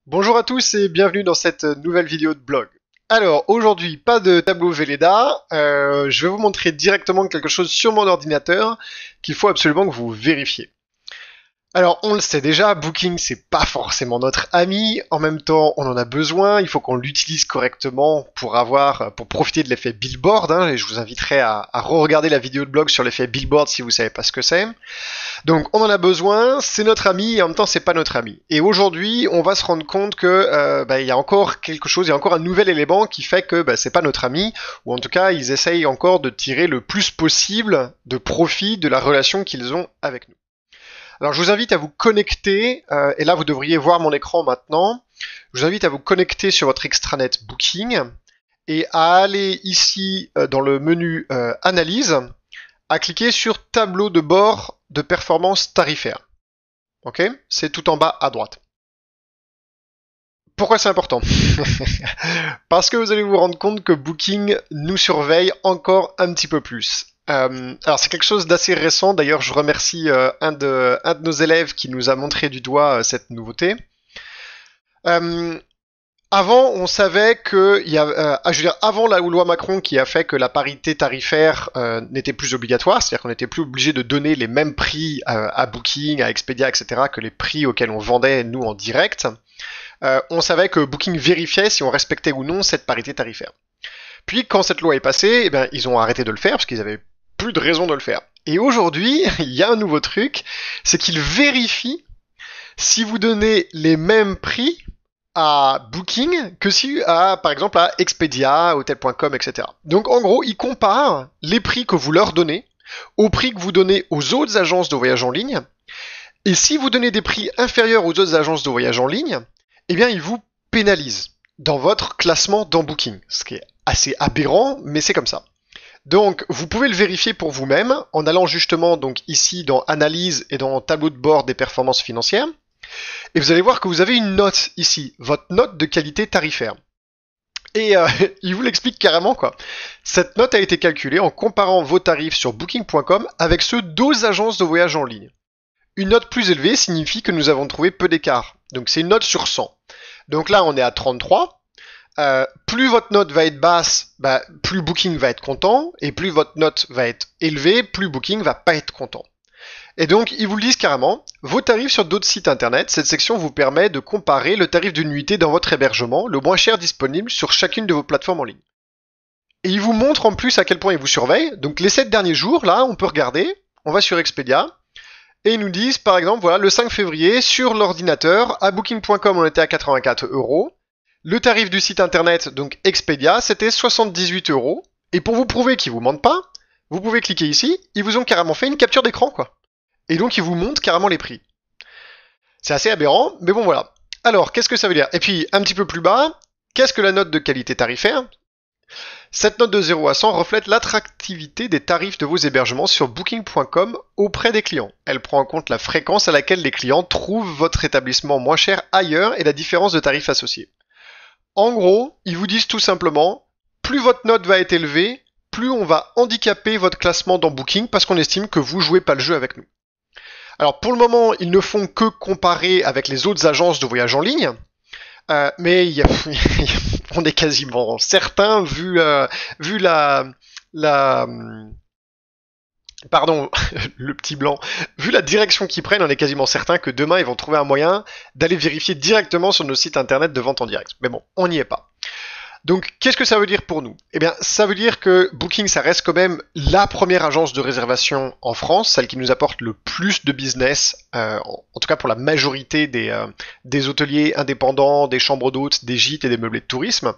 Bonjour à tous et bienvenue dans cette nouvelle vidéo de blog. Alors aujourd'hui, pas de tableau Velleda, je vais vous montrer directement quelque chose sur mon ordinateur qu'il faut absolument que vous vérifiez. Alors on le sait déjà, Booking c'est pas forcément notre ami, en même temps on en a besoin, il faut qu'on l'utilise correctement pour profiter de l'effet billboard, hein, et je vous inviterai à re-regarder la vidéo de blog sur l'effet billboard si vous savez pas ce que c'est. Donc on en a besoin, c'est notre ami et en même temps c'est pas notre ami. Et aujourd'hui on va se rendre compte que il y a encore quelque chose, il y a encore un nouvel élément qui fait que c'est pas notre ami, ou en tout cas ils essayent encore de tirer le plus possible de profit de la relation qu'ils ont avec nous. Alors je vous invite à vous connecter, et là vous devriez voir mon écran maintenant, je vous invite à vous connecter sur votre extranet Booking, et à aller ici dans le menu Analyse, à cliquer sur Tableau de bord de performance tarifaire. Ok, c'est tout en bas à droite. Pourquoi c'est important? Parce que vous allez vous rendre compte que Booking nous surveille encore un petit peu plus. Alors c'est quelque chose d'assez récent, d'ailleurs je remercie un de nos élèves qui nous a montré du doigt cette nouveauté. Avant, on savait que avant la loi Macron qui a fait que la parité tarifaire n'était plus obligatoire, c'est-à-dire qu'on n'était plus obligé de donner les mêmes prix à Booking, à Expedia, etc., que les prix auxquels on vendait nous en direct. On savait que Booking vérifiait si on respectait ou non cette parité tarifaire. Puis, quand cette loi est passée, ils ont arrêté de le faire parce qu'ils avaient plus de raison de le faire. Et aujourd'hui, il y a un nouveau truc, c'est qu'ils vérifient si vous donnez les mêmes prix à Booking que si par exemple à Expedia, Hotel.com, etc. Donc en gros, ils comparent les prix que vous leur donnez aux prix que vous donnez aux autres agences de voyage en ligne. Et si vous donnez des prix inférieurs aux autres agences de voyage en ligne, eh bien ils vous pénalisent dans votre classement dans Booking. Ce qui est assez aberrant, mais c'est comme ça. Donc, vous pouvez le vérifier pour vous-même en allant justement donc ici dans Analyse et dans Tableau de bord des performances financières. Et vous allez voir que vous avez une note ici, votre note de qualité tarifaire. Et il vous l'explique carrément quoi. Cette note a été calculée en comparant vos tarifs sur Booking.com avec ceux d'autres agences de voyage en ligne. Une note plus élevée signifie que nous avons trouvé peu d'écart. Donc c'est une note sur 100. Donc là on est à 33. Plus votre note va être basse, plus Booking va être content, et plus votre note va être élevée, plus Booking va pas être content. Et donc, ils vous le disent carrément, vos tarifs sur d'autres sites internet, cette section vous permet de comparer le tarif d'une nuitée dans votre hébergement, le moins cher disponible sur chacune de vos plateformes en ligne. Et ils vous montrent en plus à quel point ils vous surveillent. Donc les 7 derniers jours, là, on peut regarder, on va sur Expedia, et ils nous disent, par exemple, voilà, le 5 février, sur l'ordinateur, à Booking.com, on était à 84 €. Le tarif du site internet, donc Expedia, c'était 78 €. Et pour vous prouver qu'ils vous mentent pas, vous pouvez cliquer ici, ils vous ont carrément fait une capture d'écran, quoi. Et donc, ils vous montrent carrément les prix. C'est assez aberrant, mais bon, voilà. Alors, qu'est-ce que ça veut dire? Et puis, un petit peu plus bas, qu'est-ce que la note de qualité tarifaire? Cette note de 0 à 100 reflète l'attractivité des tarifs de vos hébergements sur Booking.com auprès des clients. Elle prend en compte la fréquence à laquelle les clients trouvent votre établissement moins cher ailleurs et la différence de tarifs associés. En gros, ils vous disent tout simplement, plus votre note va être élevée, plus on va handicaper votre classement dans Booking parce qu'on estime que vous jouez pas le jeu avec nous. Alors pour le moment, ils ne font que comparer avec les autres agences de voyage en ligne, mais on est quasiment certain, vu pardon, le petit blanc, vu la direction qu'ils prennent, on est quasiment certain que demain ils vont trouver un moyen d'aller vérifier directement sur nos sites internet de vente en direct. Mais bon, on n'y est pas. Donc, qu'est-ce que ça veut dire pour nous? Eh bien, ça veut dire que Booking, ça reste quand même la première agence de réservation en France, celle qui nous apporte le plus de business, en tout cas pour la majorité des hôteliers indépendants, des chambres d'hôtes, des gîtes et des meublés de tourisme.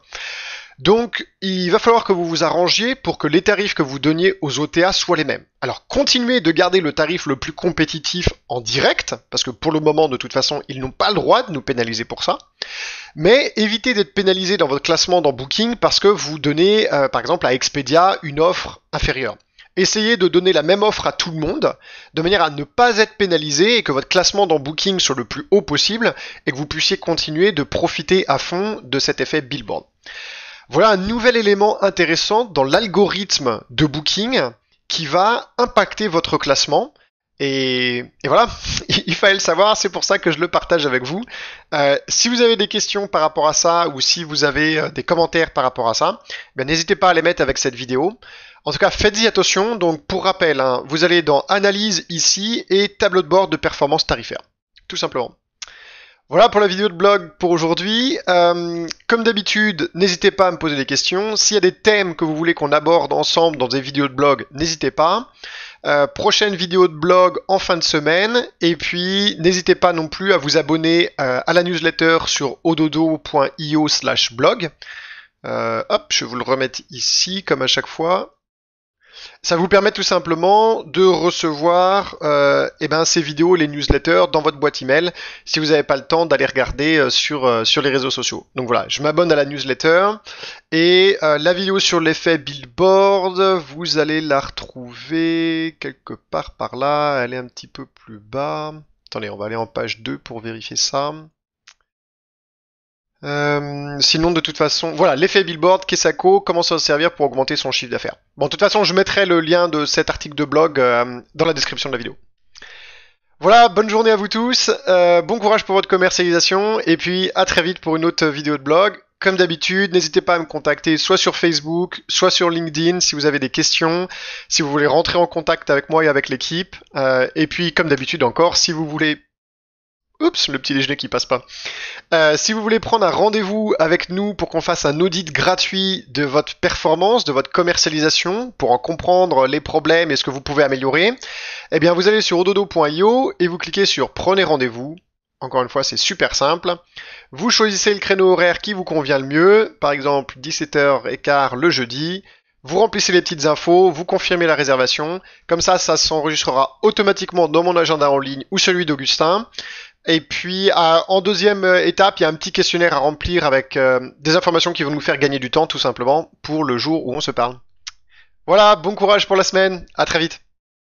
Donc, il va falloir que vous vous arrangiez pour que les tarifs que vous donniez aux OTA soient les mêmes. Alors, continuez de garder le tarif le plus compétitif en direct, parce que pour le moment, de toute façon, ils n'ont pas le droit de nous pénaliser pour ça. Mais évitez d'être pénalisé dans votre classement dans Booking parce que vous donnez, par exemple, à Expedia une offre inférieure. Essayez de donner la même offre à tout le monde, de manière à ne pas être pénalisé et que votre classement dans Booking soit le plus haut possible et que vous puissiez continuer de profiter à fond de cet effet billboard. Voilà un nouvel élément intéressant dans l'algorithme de Booking qui va impacter votre classement Et voilà, il fallait le savoir, c'est pour ça que je le partage avec vous. Si vous avez des questions par rapport à ça ou si vous avez des commentaires par rapport à ça, ben, n'hésitez pas à les mettre avec cette vidéo. En tout cas, faites-y attention. Donc, pour rappel, hein, vous allez dans Analyse ici et Tableau de bord de performance tarifaire. Tout simplement. Voilà pour la vidéo de blog pour aujourd'hui. Comme d'habitude, n'hésitez pas à me poser des questions. S'il y a des thèmes que vous voulez qu'on aborde ensemble dans des vidéos de blog, n'hésitez pas. Prochaine vidéo de blog en fin de semaine. Et puis, n'hésitez pas non plus à vous abonner à la newsletter sur ododo.io/blog. Hop, je vais vous le remettre ici comme à chaque fois. Ça vous permet tout simplement de recevoir ces vidéos, les newsletters dans votre boîte email si vous n'avez pas le temps d'aller regarder sur les réseaux sociaux. Donc voilà, je m'abonne à la newsletter et la vidéo sur l'effet billboard, vous allez la retrouver quelque part par là, elle est un petit peu plus bas. Attendez, on va aller en page 2 pour vérifier ça. Sinon, de toute façon, voilà, l'effet billboard, Kesako, comment s'en servir pour augmenter son chiffre d'affaires. Bon, de toute façon, je mettrai le lien de cet article de blog dans la description de la vidéo. Voilà, bonne journée à vous tous, bon courage pour votre commercialisation, et puis à très vite pour une autre vidéo de blog. Comme d'habitude, n'hésitez pas à me contacter soit sur Facebook, soit sur LinkedIn si vous avez des questions, si vous voulez rentrer en contact avec moi et avec l'équipe, et puis comme d'habitude encore, si vous voulez... Oups, le petit déjeuner qui passe pas. Si vous voulez prendre un rendez-vous avec nous pour qu'on fasse un audit gratuit de votre performance, de votre commercialisation, pour en comprendre les problèmes et ce que vous pouvez améliorer, eh bien vous allez sur ododo.io et vous cliquez sur Prenez rendez-vous. Encore une fois, c'est super simple. Vous choisissez le créneau horaire qui vous convient le mieux, par exemple 17h15 le jeudi. Vous remplissez les petites infos, vous confirmez la réservation. Comme ça s'enregistrera automatiquement dans mon agenda en ligne ou celui d'Augustin. Et puis, en deuxième étape, il y a un petit questionnaire à remplir avec des informations qui vont nous faire gagner du temps, tout simplement, pour le jour où on se parle. Voilà, bon courage pour la semaine, à très vite.